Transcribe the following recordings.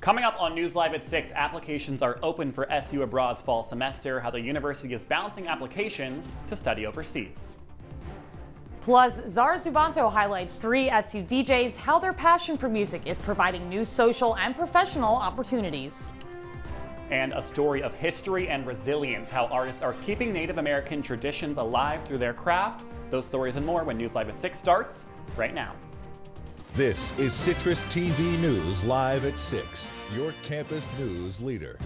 Coming up on News Live at 6, applications are open for SU Abroad's fall semester, how the university is balancing applications to study overseas. Plus, Zara Zubanto highlights 3 SU DJs, how their passion for music is providing new social and professional opportunities. And a story of history and resilience, how artists are keeping Native American traditions alive through their craft. Those stories and more when News Live at 6 starts right now. This is CitrusTV News Live at 6, your campus news leader.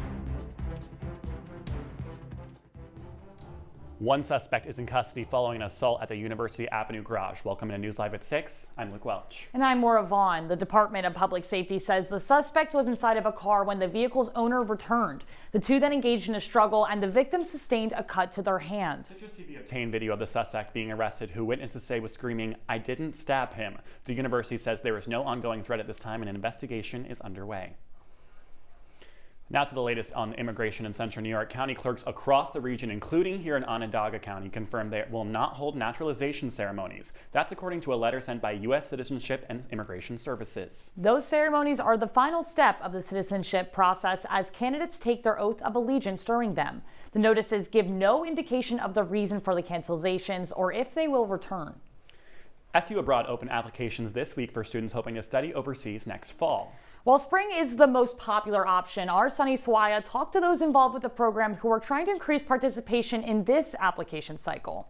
One suspect is in custody following an assault at the University Avenue garage. Welcome to News Live at 6. I'm Luke Welch. And I'm Moira Vaughan. The Department of Public Safety says the suspect was inside of a car when the vehicle's owner returned. The two then engaged in a struggle and the victim sustained a cut to their hand. CitrusTV obtained video of the suspect being arrested, who witnesses say was screaming, "I didn't stab him." The university says there is no ongoing threat at this time and an investigation is underway. Now to the latest on immigration in Central New York. County clerks across the region, including here in Onondaga County, confirmed they will not hold naturalization ceremonies. That's according to a letter sent by U.S. Citizenship and Immigration Services. Those ceremonies are the final step of the citizenship process as candidates take their oath of allegiance during them. The notices give no indication of the reason for the cancelizations or if they will return. SU Abroad opened applications this week for students hoping to study overseas next fall. While spring is the most popular option, our Sunny Swaya talked to those involved with the program who are trying to increase participation in this application cycle.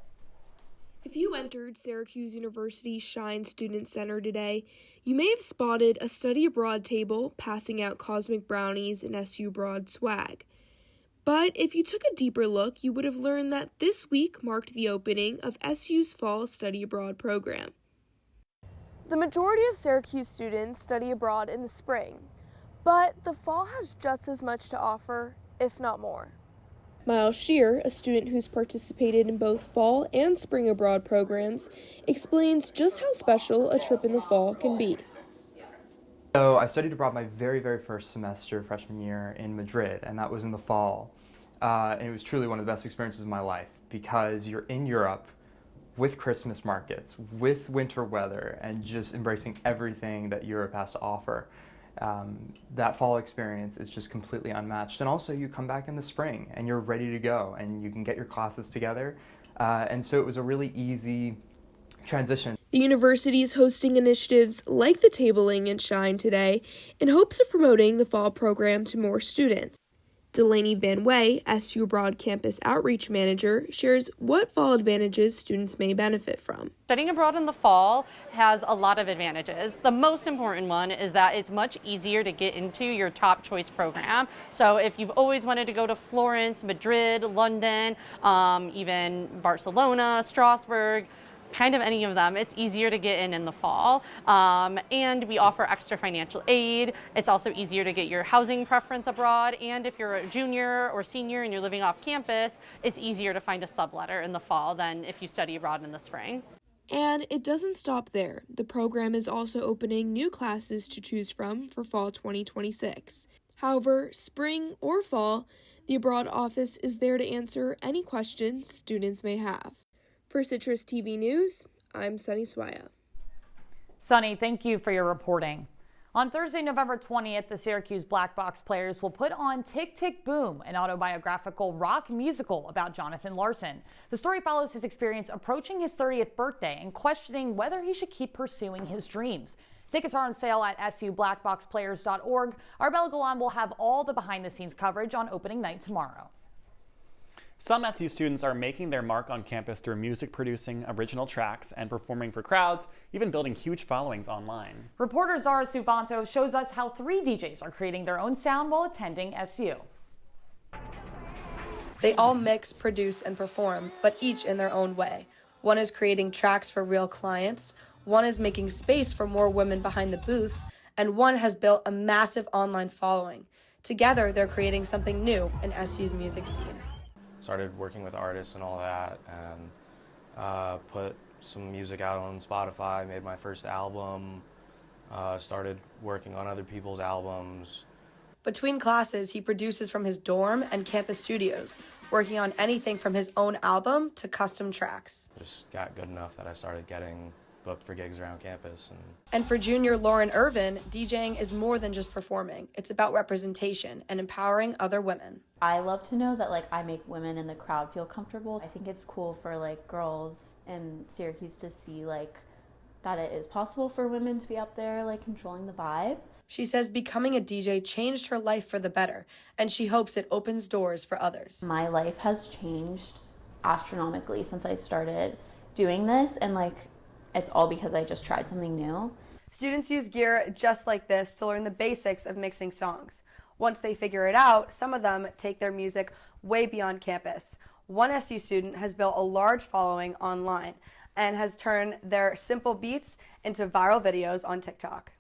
If you entered Syracuse University's Shine Student Center today, you may have spotted a study abroad table passing out cosmic brownies and SU Abroad swag. But if you took a deeper look, you would have learned that this week marked the opening of SU's Fall Study Abroad program. The majority of Syracuse students study abroad in the spring, but the fall has just as much to offer, if not more. Miles Shear, a student who's participated in both fall and spring abroad programs, explains just how special a trip in the fall can be. So I studied abroad my very first semester, freshman year, in Madrid, and that was in the fall. And it was truly one of the best experiences of my life because you're in Europe with Christmas markets, with winter weather, and just embracing everything that Europe has to offer. That fall experience is just completely unmatched. And also you come back in the spring and you're ready to go and you can get your classes together. And so it was a really easy transition. The university is hosting initiatives like the tabling and Shine today in hopes of promoting the fall program to more students. Delaney Van Way, SU Abroad Campus Outreach Manager, shares what fall advantages students may benefit from. Studying abroad in the fall has a lot of advantages. The most important one is that it's much easier to get into your top choice program. So if you've always wanted to go to Florence, Madrid, London, even Barcelona, Strasbourg, kind of any of them, it's easier to get in the fall. And we offer extra financial aid. It's also easier to get your housing preference abroad. And if you're a junior or senior and you're living off campus, it's easier to find a subletter in the fall than if you study abroad in the spring. And it doesn't stop there. The program is also opening new classes to choose from for fall 2026. However, spring or fall, the Abroad office is there to answer any questions students may have. For CitrusTV News, I'm Sunny Swaya. Sunny, thank you for your reporting. On Thursday, November 20th, the Syracuse Black Box Players will put on Tick, Tick, Boom, an autobiographical rock musical about Jonathan Larson. The story follows his experience approaching his 30th birthday and questioning whether he should keep pursuing his dreams. Tickets are on sale at SUBlackboxPlayers.org. Arbella Galan will have all the behind-the-scenes coverage on opening night tomorrow. Some SU students are making their mark on campus through music producing original tracks and performing for crowds, even building huge followings online. Reporter Zara Zubanto shows us how 3 DJs are creating their own sound while attending SU. They all mix, produce, and perform, but each in their own way. One is creating tracks for real clients, one is making space for more women behind the booth, and one has built a massive online following. Together, they're creating something new in SU's music scene. Started working with artists and all that, and put some music out on Spotify, made my first album, started working on other people's albums. Between classes, he produces from his dorm and campus studios, working on anything from his own album to custom tracks. Just got good enough that I started getting booked for gigs around campus. And for junior Lauren Irvin, DJing is more than just performing. It's about representation and empowering other women. I love to know that I make women in the crowd feel comfortable. I think it's cool for girls in Syracuse to see that it is possible for women to be up there controlling the vibe. She says becoming a DJ changed her life for the better, and she hopes it opens doors for others. My life has changed astronomically since I started doing this, and it's all because I just tried something new. Students use gear just like this to learn the basics of mixing songs. Once they figure it out, some of them take their music way beyond campus. One SU student has built a large following online and has turned their simple beats into viral videos on TikTok.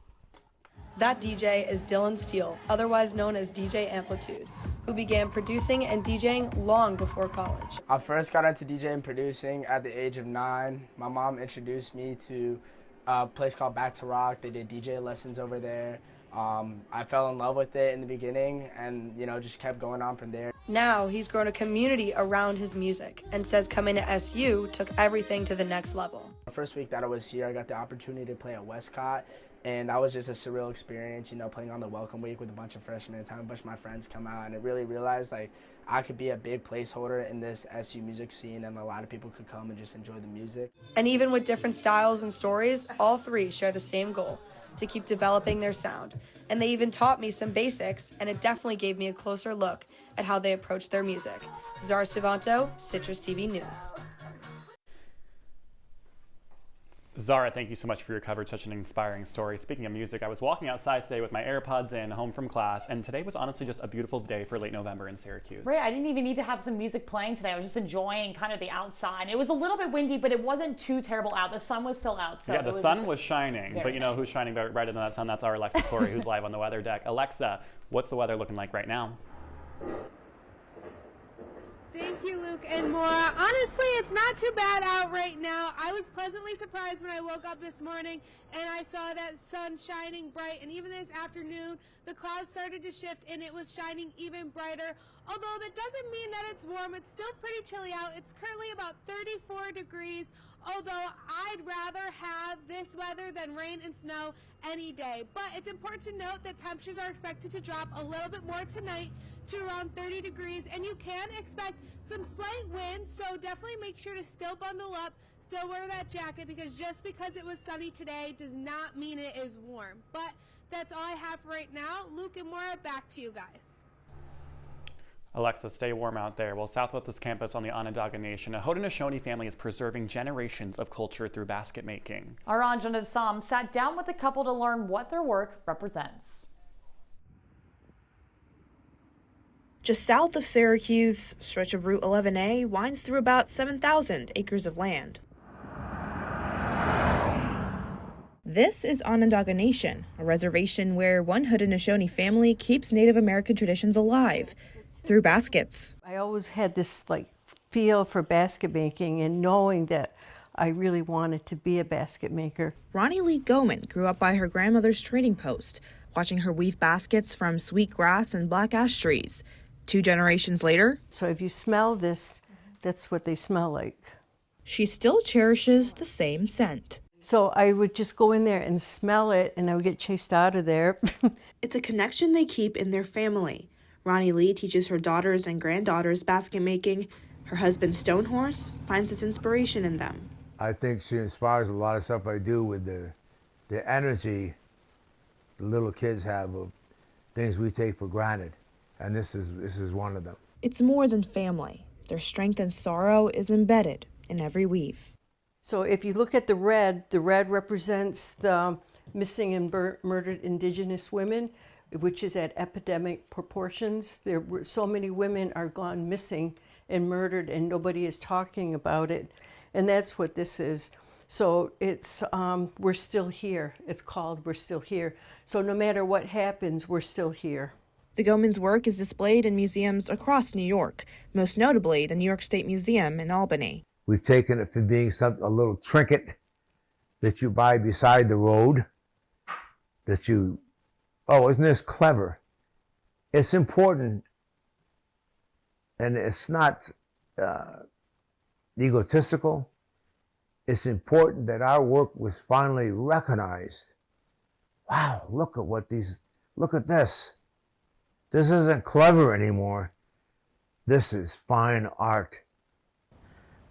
That DJ is Dylan Steele, otherwise known as DJ Amplitude, who began producing and DJing long before college. I first got into DJing and producing at the age of 9. My mom introduced me to a place called Back to Rock. They did DJ lessons over there. I fell in love with it in the beginning and, just kept going on from there. Now he's grown a community around his music and says coming to SU took everything to the next level. The first week that I was here, I got the opportunity to play at Westcott. And that was just a surreal experience, playing on the welcome week with a bunch of freshmen, having a bunch of my friends come out, and I really realized I could be a big placeholder in this SU music scene, and a lot of people could come and just enjoy the music. And even with different styles and stories, all three share the same goal, to keep developing their sound. And they even taught me some basics, and it definitely gave me a closer look at how they approach their music. Zara Sivanto, CitrusTV News. Zara, thank you so much for your coverage, such an inspiring story. Speaking of music, I was walking outside today with my AirPods in, home from class, and today was honestly just a beautiful day for late November in Syracuse. Right, I didn't even need to have some music playing today. I was just enjoying kind of the outside. It was a little bit windy, but it wasn't too terrible out. The sun was still out. So yeah, the sun was shining, but nice. Who's shining brighter than that sun? That's our Alexa Korrie, who's live on the weather deck. Alexa, what's the weather looking like right now? Thank you, Luke and Moira. Honestly, it's not too bad out right now. I was pleasantly surprised when I woke up this morning and I saw that sun shining bright, and even this afternoon the clouds started to shift and it was shining even brighter. Although that doesn't mean that it's warm, it's still pretty chilly out. It's currently about 34 degrees, although I'd rather have this weather than rain and snow any day. But it's important to note that temperatures are expected to drop a little bit more tonight to around 30 degrees, and you can expect some slight winds, so definitely make sure to still bundle up, still wear that jacket, because just because it was sunny today does not mean it is warm. But that's all I have for right now. Luke and Moira, back to you guys. Alexa, stay warm out there. Well, Southwest campus on the Onondaga Nation, a Haudenosaunee family is preserving generations of culture through basket making. Our Anjana Sam sat down with the couple to learn what their work represents. Just south of Syracuse, a stretch of Route 11A winds through about 7,000 acres of land. This is Onondaga Nation, a reservation where one Haudenosaunee family keeps Native American traditions alive through baskets. I always had this feel for basket making and knowing that I really wanted to be a basket maker. Ronnie Lee Goman grew up by her grandmother's trading post, watching her weave baskets from sweet grass and black ash trees. 2 generations later, so if you smell this, that's what they smell like. She still cherishes the same scent. So I would just go in there and smell it, and I would get chased out of there. It's a connection they keep in their family. Ronnie Lee teaches her daughters and granddaughters basket making. Her husband, Stonehorse, finds his inspiration in them. I think she inspires a lot of stuff I do with the energy the little kids have of things we take for granted. And this is one of them. It's more than family. Their strength and sorrow is embedded in every weave. So if you look at the red represents the missing and murdered Indigenous women, which is at epidemic proportions. There were so many women are gone missing and murdered, and nobody is talking about it. And that's what this is. So it's, we're still here. It's called We're Still Here. So no matter what happens, we're still here. The Goman's work is displayed in museums across New York, most notably the New York State Museum in Albany. We've taken it from being a little trinket that you buy beside the road, that you, oh, isn't this clever? It's important, and it's not egotistical. it's important that our work was finally recognized. Wow, look at this. This isn't clever anymore. This is fine art.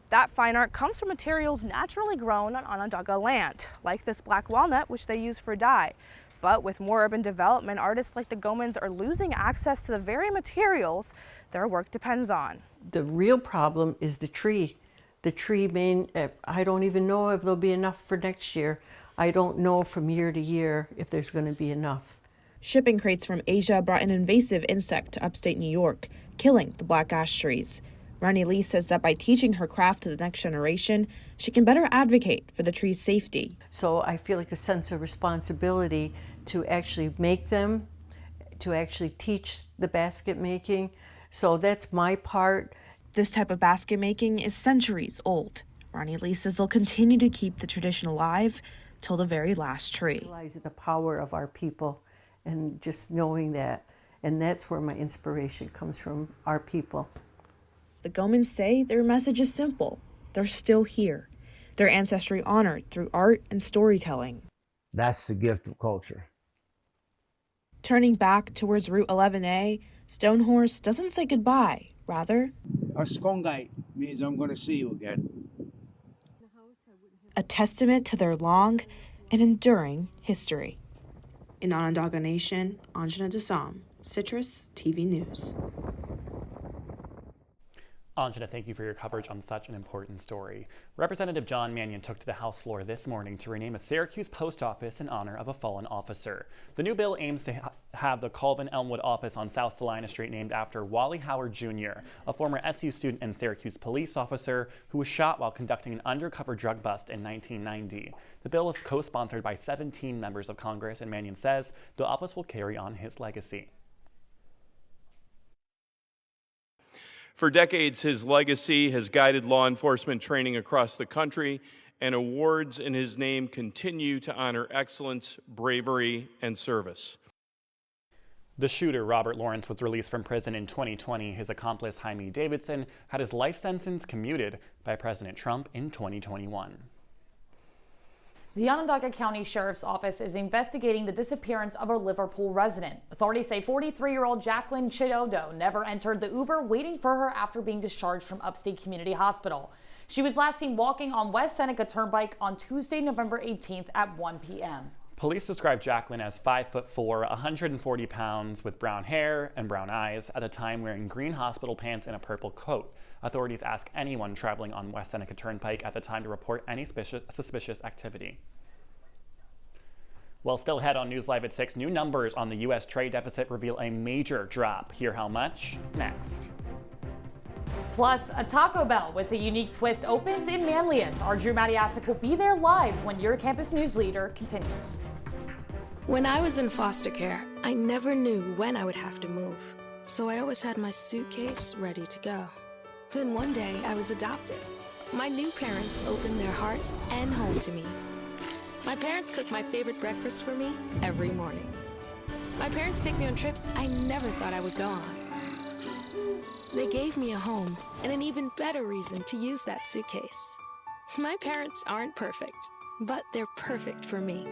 That fine art comes from materials naturally grown on Onondaga land, like this black walnut, which they use for dye. But with more urban development, artists like the Gomans are losing access to the very materials their work depends on. The real problem is the tree. The tree I don't even know if there'll be enough for next year. I don't know from year to year if there's going to be enough. Shipping crates from Asia brought an invasive insect to upstate New York, killing the black ash trees. Ronnie Lee says that by teaching her craft to the next generation, she can better advocate for the tree's safety. So I feel like a sense of responsibility to actually make them, to actually teach the basket making. So that's my part. This type of basket making is centuries old. Ronnie Lee says they'll continue to keep the tradition alive till the very last tree. Realize the power of our people and just knowing that. And that's where my inspiration comes from, our people. The Gomans say their message is simple. They're still here. Their ancestry honored through art and storytelling. That's the gift of culture. Turning back towards Route 11A, Stonehorse doesn't say goodbye. Rather, Skongite means I'm going to see you again. A testament to their long and enduring history. In Onondaga Nation, Anjana Dasam, Citrus TV News. Anjana, thank you for your coverage on such an important story. Representative John Mannion took to the House floor this morning to rename a Syracuse post office in honor of a fallen officer. The new bill aims to have the Colvin Elmwood office on South Salina Street named after Wally Howard Jr., a former SU student and Syracuse police officer who was shot while conducting an undercover drug bust in 1990. The bill was co-sponsored by 17 members of Congress, and Mannion says the office will carry on his legacy. For decades, his legacy has guided law enforcement training across the country, and awards in his name continue to honor excellence, bravery, and service. The shooter, Robert Lawrence, was released from prison in 2020. His accomplice, Jaime Davidson, had his life sentence commuted by President Trump in 2021. The Onondaga County Sheriff's Office is investigating the disappearance of a Liverpool resident. Authorities say 43-year-old Jacqueline Chidodo never entered the Uber waiting for her after being discharged from Upstate Community Hospital. She was last seen walking on West Seneca Turnpike on Tuesday, November 18th at 1 p.m. Police described Jacqueline as 5'4", 140 pounds, with brown hair and brown eyes, at the time wearing green hospital pants and a purple coat. Authorities asked anyone traveling on West Seneca Turnpike at the time to report any suspicious activity. Well, still ahead on News Live at 6, new numbers on the U.S. trade deficit reveal a major drop. Hear how much next. Plus, a Taco Bell with a unique twist opens in Manlius. Our Drew Matiasic will be there live when your campus news leader continues. When I was in foster care, I never knew when I would have to move. So I always had my suitcase ready to go. Then one day I was adopted. My new parents opened their hearts and home to me. My parents cook my favorite breakfast for me every morning. My parents take me on trips I never thought I would go on. They gave me a home and an even better reason to use that suitcase. My parents aren't perfect, but they're perfect for me.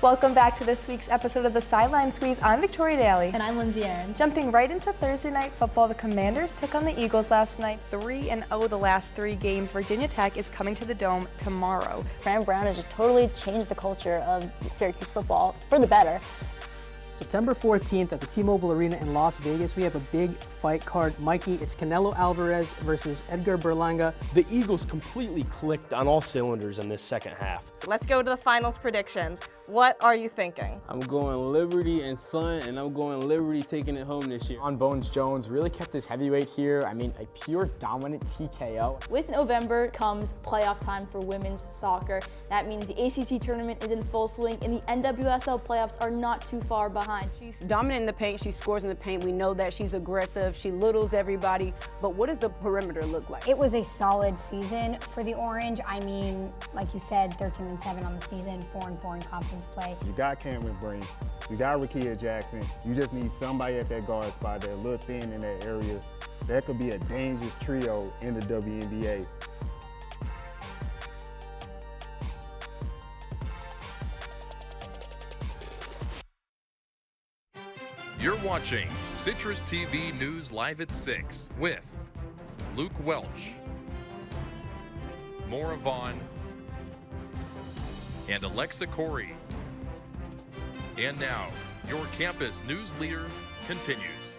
Welcome back to this week's episode of the Sideline Squeeze. I'm Victoria Daly. And I'm Lindsay Aarons. Jumping right into Thursday night football, the Commanders took on the Eagles last night, 3-0 the last 3 games. Virginia Tech is coming to the Dome tomorrow. Fran Brown has just totally changed the culture of Syracuse football for the better. September 14th at the T-Mobile Arena in Las Vegas, we have a big fight card. Mikey, it's Canelo Alvarez versus Edgar Berlanga. The Eagles completely clicked on all cylinders in this second half. Let's go to the finals predictions. What are you thinking? I'm going Liberty and Sun, and I'm going Liberty taking it home this year. On Bones Jones really kept his heavyweight here. I mean, a pure dominant TKO. With November comes playoff time for women's soccer. That means the ACC tournament is in full swing, and the NWSL playoffs are not too far behind. She's dominant in the paint. She scores in the paint. We know that she's aggressive. She littles everybody. But what does the perimeter look like? It was a solid season for the Orange. I mean, like you said, 13-7 on the season, 4-4 in conference play. You got Cameron Breen, you got Rakia Jackson. You just need somebody at that guard spot that look thin in that area. That could be a dangerous trio in the WNBA. You're watching Citrus TV News Live at 6 with Luke Welch, Moira Vaughan, and Alexa Korrie. And now, your campus news leader continues.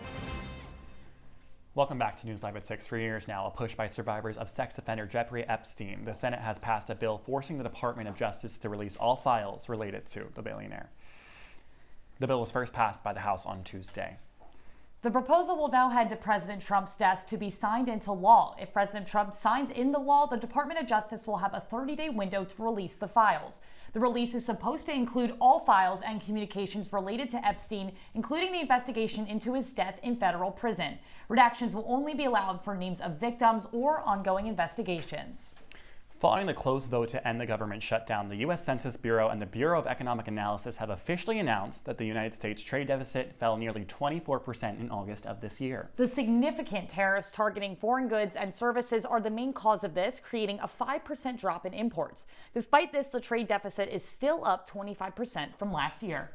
Welcome back to News Live at 6. For years now, a push by survivors of sex offender Jeffrey Epstein. The Senate has passed a bill forcing the Department of Justice to release all files related to the billionaire. The bill was first passed by the House on Tuesday. The proposal will now head to President Trump's desk to be signed into law. If President Trump signs into law, the Department of Justice will have a 30-day window to release the files. The release is supposed to include all files and communications related to Epstein, including the investigation into his death in federal prison. Redactions will only be allowed for names of victims or ongoing investigations. Following the close vote to end the government shutdown, the U.S. Census Bureau and the Bureau of Economic Analysis have officially announced that the United States trade deficit fell nearly 24% in August of this year. The significant tariffs targeting foreign goods and services are the main cause of this, creating a 5% drop in imports. Despite this, the trade deficit is still up 25% from last year.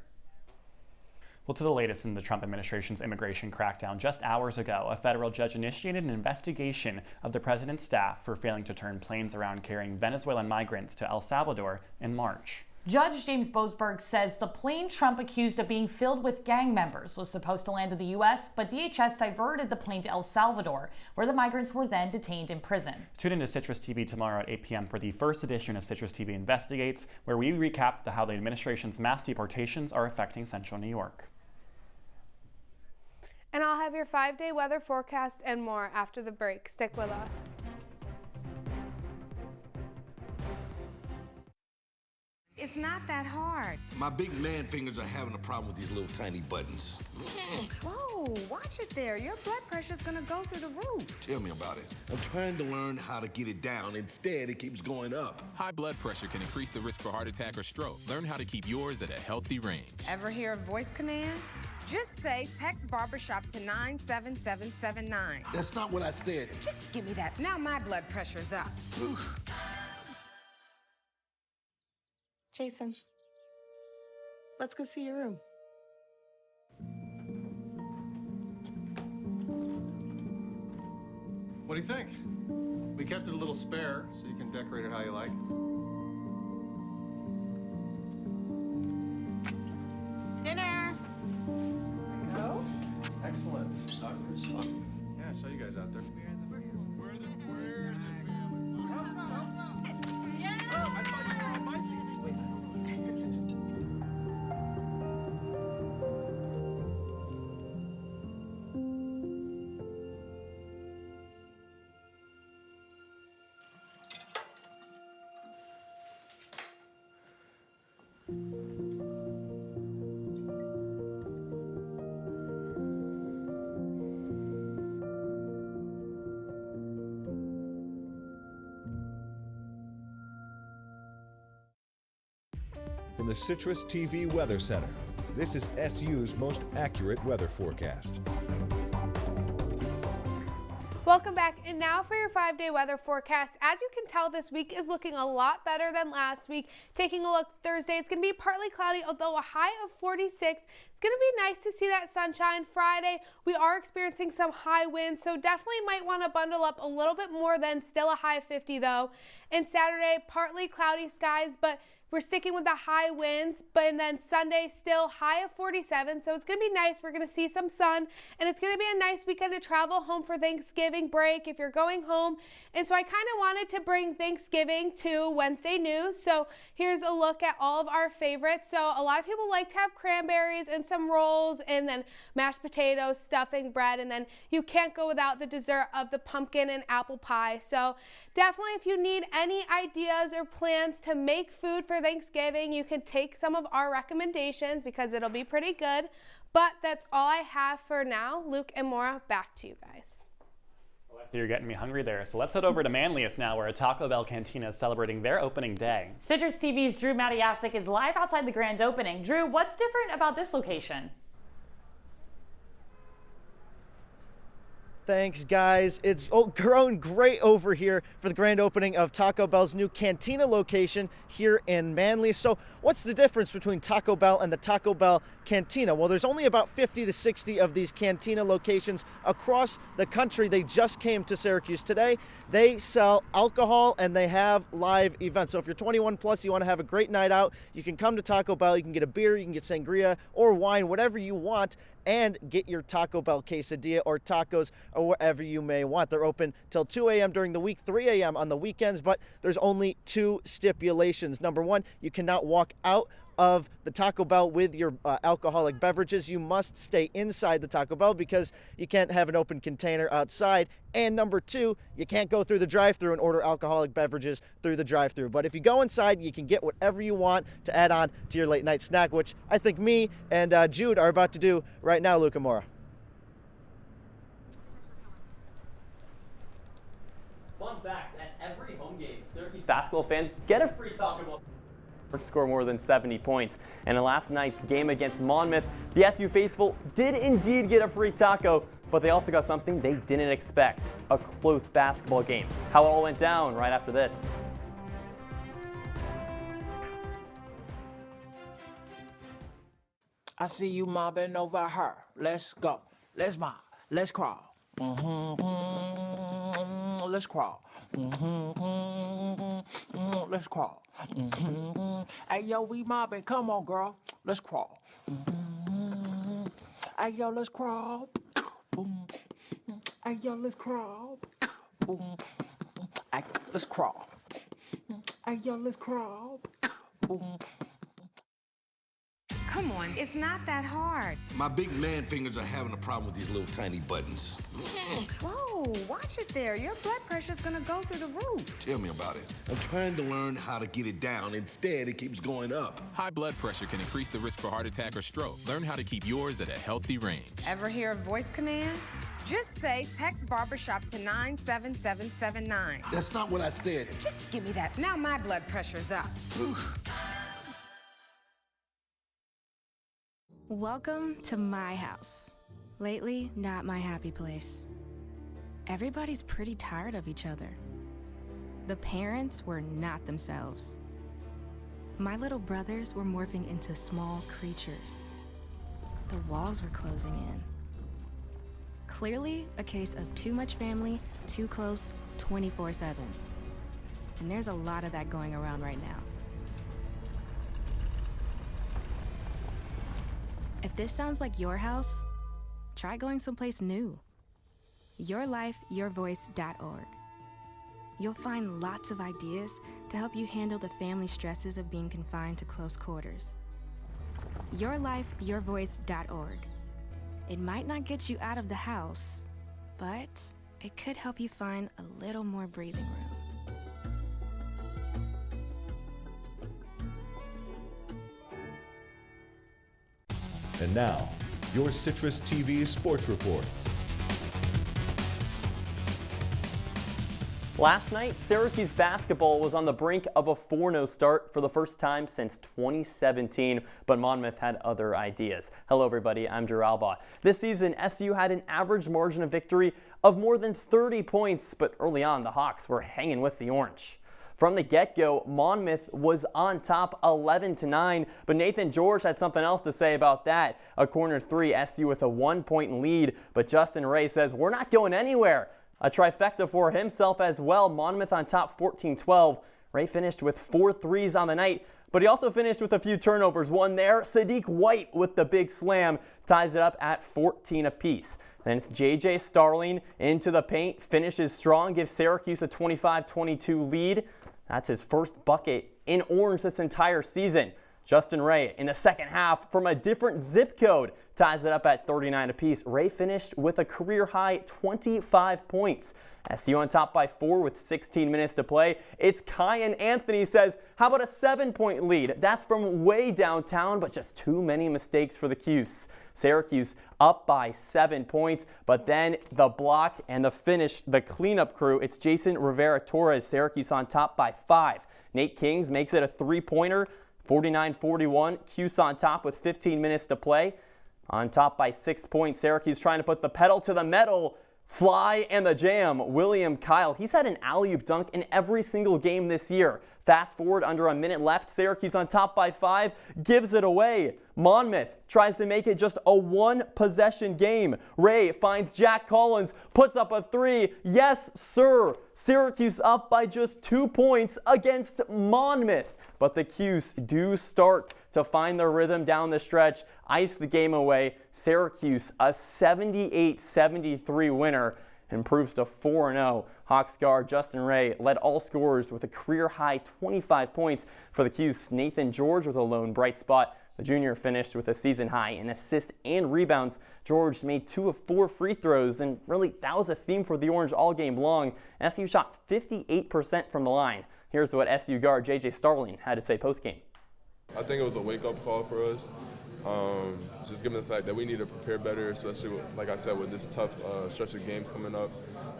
Well, to the latest in the Trump administration's immigration crackdown, just hours ago, a federal judge initiated an investigation of the president's staff for failing to turn planes around carrying Venezuelan migrants to El Salvador in March. Judge James Boasberg says the plane Trump accused of being filled with gang members was supposed to land in the U.S., but DHS diverted the plane to El Salvador, where the migrants were then detained in prison. Tune into Citrus TV tomorrow at 8 p.m. for the first edition of Citrus TV Investigates, where we recap how the administration's mass deportations are affecting Central New York. And I'll have your 5-day weather forecast and more after the break. Stick with us. It's not that hard. My big man fingers are having a problem with these little tiny buttons. Whoa, watch it there. Your blood pressure's gonna go through the roof. Tell me about it. I'm trying to learn how to get it down. Instead, it keeps going up. High blood pressure can increase the risk for heart attack or stroke. Learn how to keep yours at a healthy range. Ever hear a voice command? Just say text barbershop to 97779. That's not what I said. Just give me that. Now my blood pressure's up. Jason, let's go see your room. What do you think? We kept it a little spare, so you can decorate it how you like. Dinner. Go. Excellent. Soccer's fun. Yeah, I saw you guys out there. From the Citrus TV Weather Center, this is SU's most accurate weather forecast. Welcome back, and now for your 5-day weather forecast. As you can tell, this week is looking a lot better than last week. Taking a look Thursday, it's going to be partly cloudy, although a high of 46. It's going to be nice to see that sunshine. Friday, we are experiencing some high winds, so definitely might want to bundle up a little bit more than still a high of 50 though. And Saturday, partly cloudy skies, but we're sticking with the high winds, but then Sunday still high of 47, so it's going to be nice. We're going to see some sun, and it's going to be a nice weekend to travel home for Thanksgiving break if you're going home. And so I kind of wanted to bring Thanksgiving to Wednesday news. So here's a look at all of our favorites. So a lot of people like to have cranberries and some rolls, and then mashed potatoes, stuffing, bread, and then you can't go without the dessert of the pumpkin and apple pie. So definitely, if you need any ideas or plans to make food for Thanksgiving, you can take some of our recommendations because it'll be pretty good. But that's all I have for now. Luke and Moira, back to you guys. You're getting me hungry there. So let's head over to Manlius now, where a Taco Bell cantina is celebrating their opening day. Citrus TV's Drew Matiasik is live outside the grand opening. Drew, what's different about this location? Thanks, guys. It's grown great over here for the grand opening of Taco Bell's new Cantina location here in Manly. So what's the difference between Taco Bell and the Taco Bell Cantina? Well, there's only about 50 to 60 of these Cantina locations across the country. They just came to Syracuse today. They sell alcohol and they have live events. So if you're 21 plus, you want to have a great night out, you can come to Taco Bell. You can get a beer, you can get sangria or wine, whatever you want, and get your Taco Bell quesadilla or tacos or whatever you may want. They're open till 2 a.m. during the week, 3 a.m. on the weekends, but there's only 2 stipulations. Number 1, you cannot walk out of the Taco Bell with your alcoholic beverages. You must stay inside the Taco Bell because you can't have an open container outside. And number 2, you can't go through the drive-thru and order alcoholic beverages through the drive-thru. But if you go inside, you can get whatever you want to add on to your late night snack, which I think me and Jude are about to do right now, Luke and Moira. Fun fact, at every home game, Syracuse basketball fans get a free Taco Bell. Score more than 70 points. And in last night's game against Monmouth, the SU faithful did indeed get a free taco, but they also got something they didn't expect, a close basketball game. How it all went down right after this. I see you mobbing over her. Let's go. Let's mob. Let's crawl. Let's crawl. Let's crawl. Hey, yo, we mobbing. Come on, girl. Let's crawl. Hey, yo, let's crawl. Hey, yo, let's crawl. Hey, let's crawl. Hey, yo, let's crawl. Come on, it's not that hard. My big man fingers are having a problem with these little tiny buttons. Whoa, watch it there. Your blood pressure's gonna go through the roof. Tell me about it. I'm trying to learn how to get it down. Instead, it keeps going up. High blood pressure can increase the risk for heart attack or stroke. Learn how to keep yours at a healthy range. Ever hear a voice command? Just say text barbershop to 97779. That's not what I said. Just give me that. Now my blood pressure's up. Welcome to my house. Lately, not my happy place. Everybody's pretty tired of each other. The parents were not themselves. My little brothers were morphing into small creatures. The walls were closing in. Clearly, a case of too much family, too close, 24/7. And there's a lot of that going around right now. If this sounds like your house, try going someplace new. YourLifeYourVoice.org. You'll find lots of ideas to help you handle the family stresses of being confined to close quarters. YourLifeYourVoice.org. It might not get you out of the house, but it could help you find a little more breathing room. And now, your Citrus TV Sports Report. Last night, Syracuse basketball was on the brink of a 4-0 start for the first time since 2017, but Monmouth had other ideas. Hello everybody, I'm Drew Alba. This season, SU had an average margin of victory of more than 30 points, but early on, the Hawks were hanging with the Orange. From the get-go, Monmouth was on top 11-9, but Nathan George had something else to say about that. A corner three, SU with a 1-point lead, but Justin Ray says, "We're not going anywhere." A trifecta for himself as well. Monmouth on top 14-12. Ray finished with 4 threes on the night, But he also finished with a few turnovers. One there, Sadiq White with the big slam ties it up at 14 apiece. Then it's J.J. Starling into the paint, finishes strong, gives Syracuse a 25-22 lead. That's his first bucket in orange this entire season. Justin Ray in the second half from a different zip code ties it up at 39 apiece. Ray finished with a career-high 25 points. SU on top by 4 with 16 minutes to play. It's Kyan Anthony says, how about a 7-point lead? That's from way downtown, but just too many mistakes for the Cuse. Syracuse up by 7 points, but then the block and the finish, the cleanup crew, it's Jason Rivera-Torres. Syracuse on top by 5. Nate Kings makes it a 3-pointer, 49-41. Cuse on top with 15 minutes to play. On top by 6 points, Syracuse trying to put the pedal to the metal. Fly and the jam, William Kyle. He's had an alley-oop dunk in every single game this year. Fast forward, under a minute left, Syracuse on top by 5, gives it away. Monmouth tries to make it just a one-possession game. Ray finds Jack Collins, puts up a 3. Yes, sir. Syracuse up by just 2 points against Monmouth. But the Cuse do start to find their rhythm down the stretch, ice the game away. Syracuse, a 78-73 winner, improves to 4-0. Hawks guard Justin Ray led all scorers with a career-high 25 points for the Cuse. Nathan George was a lone bright spot. The junior finished with a season high in assists and rebounds. George made 2 of 4 free throws, and really that was a theme for the Orange all game long. SU shot 58% from the line. Here's what SU guard J.J. Starling had to say post-game. I think it was a wake-up call for us, just given the fact that we need to prepare better, especially, like I said, with this tough stretch of games coming up.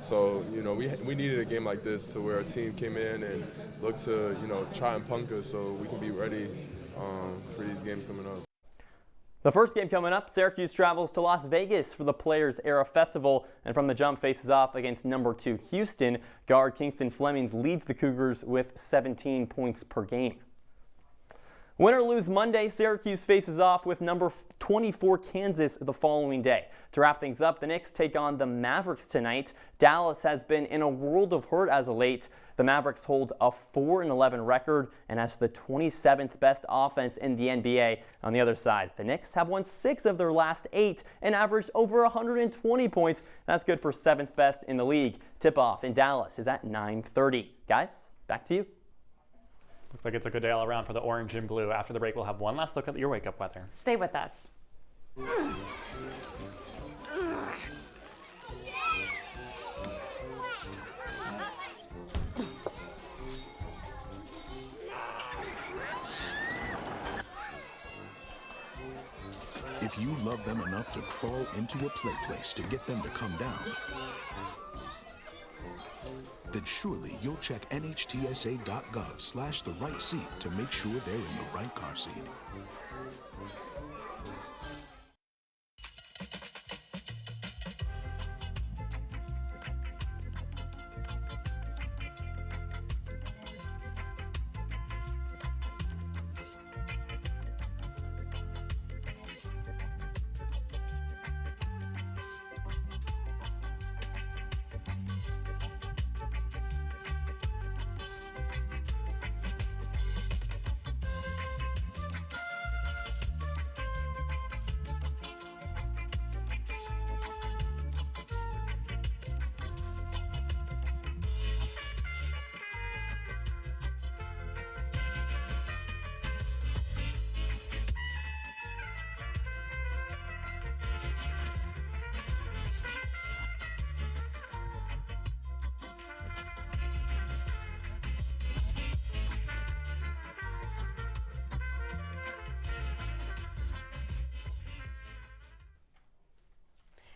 So, you know, we needed a game like this to where our team came in and looked to, you know, try and punk us so we can be ready for these games coming up. The first game coming up, Syracuse travels to Las Vegas for the Players Era Festival, and from the jump faces off against number 2 Houston. Guard Kingston Flemings leads the Cougars with 17 points per game. Win or lose Monday, Syracuse faces off with number 24 Kansas the following day. To wrap things up, the Knicks take on the Mavericks tonight. Dallas has been in a world of hurt as of late. The Mavericks hold a 4-11 record and has the 27th best offense in the NBA. On the other side, the Knicks have won 6 of their last 8 and averaged over 120 points. That's good for 7th best in the league. Tip-off in Dallas is at 9:30. Guys, back to you. Looks like it's a good day all around for the orange and blue. After the break, we'll have one last look at your wake-up weather. Stay with us. If you love them enough to crawl into a play place to get them to come down, then surely you'll check nhtsa.gov/the-right seat to make sure they're in the right car seat.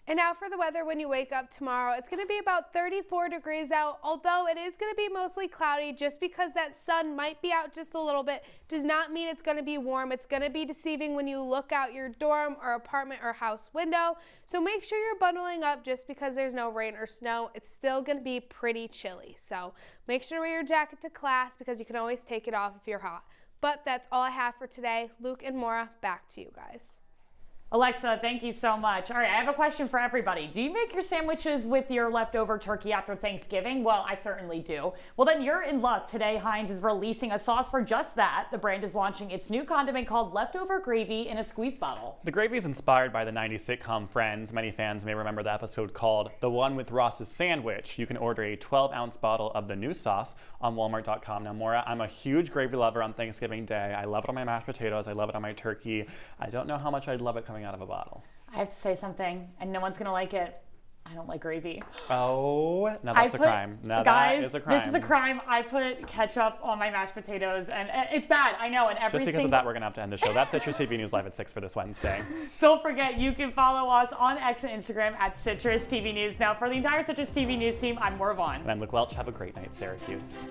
And now for the weather when you wake up tomorrow. It's going to be about 34 degrees out, although it is going to be mostly cloudy. Just because that sun might be out just a little bit does not mean it's going to be warm. It's going to be deceiving when you look out your dorm or apartment or house window. So make sure you're bundling up. Just because there's no rain or snow, it's still going to be pretty chilly. So make sure to wear your jacket to class because you can always take it off if you're hot. But that's all I have for today. Luke and Moira, back to you guys. Alexa, thank you so much. All right, I have a question for everybody. Do you make your sandwiches with your leftover turkey after Thanksgiving? Well, I certainly do. Well, then you're in luck. Today, Heinz is releasing a sauce for just that. The brand is launching its new condiment called Leftover Gravy in a squeeze bottle. The gravy is inspired by the 90s sitcom Friends. Many fans may remember the episode called The One with Ross's Sandwich. You can order a 12-ounce bottle of the new sauce on Walmart.com. Now, Moira, I'm a huge gravy lover on Thanksgiving Day. I love it on my mashed potatoes. I love it on my turkey. I don't know how much I'd love it coming out of a bottle. I have to say something, and no one's gonna like it. I don't like gravy. Oh, now that's a crime. Now guys, that is a crime. This is a crime. I put ketchup on my mashed potatoes, and it's bad. I know. And just because of that, we're gonna have to end the show. That's Citrus TV News Live at 6 for this Wednesday. Don't forget, you can follow us on X and Instagram at Citrus TV News. Now, for the entire Citrus TV News team, I'm Moira Vaughan. And I'm Luke Welch. Have a great night, Syracuse.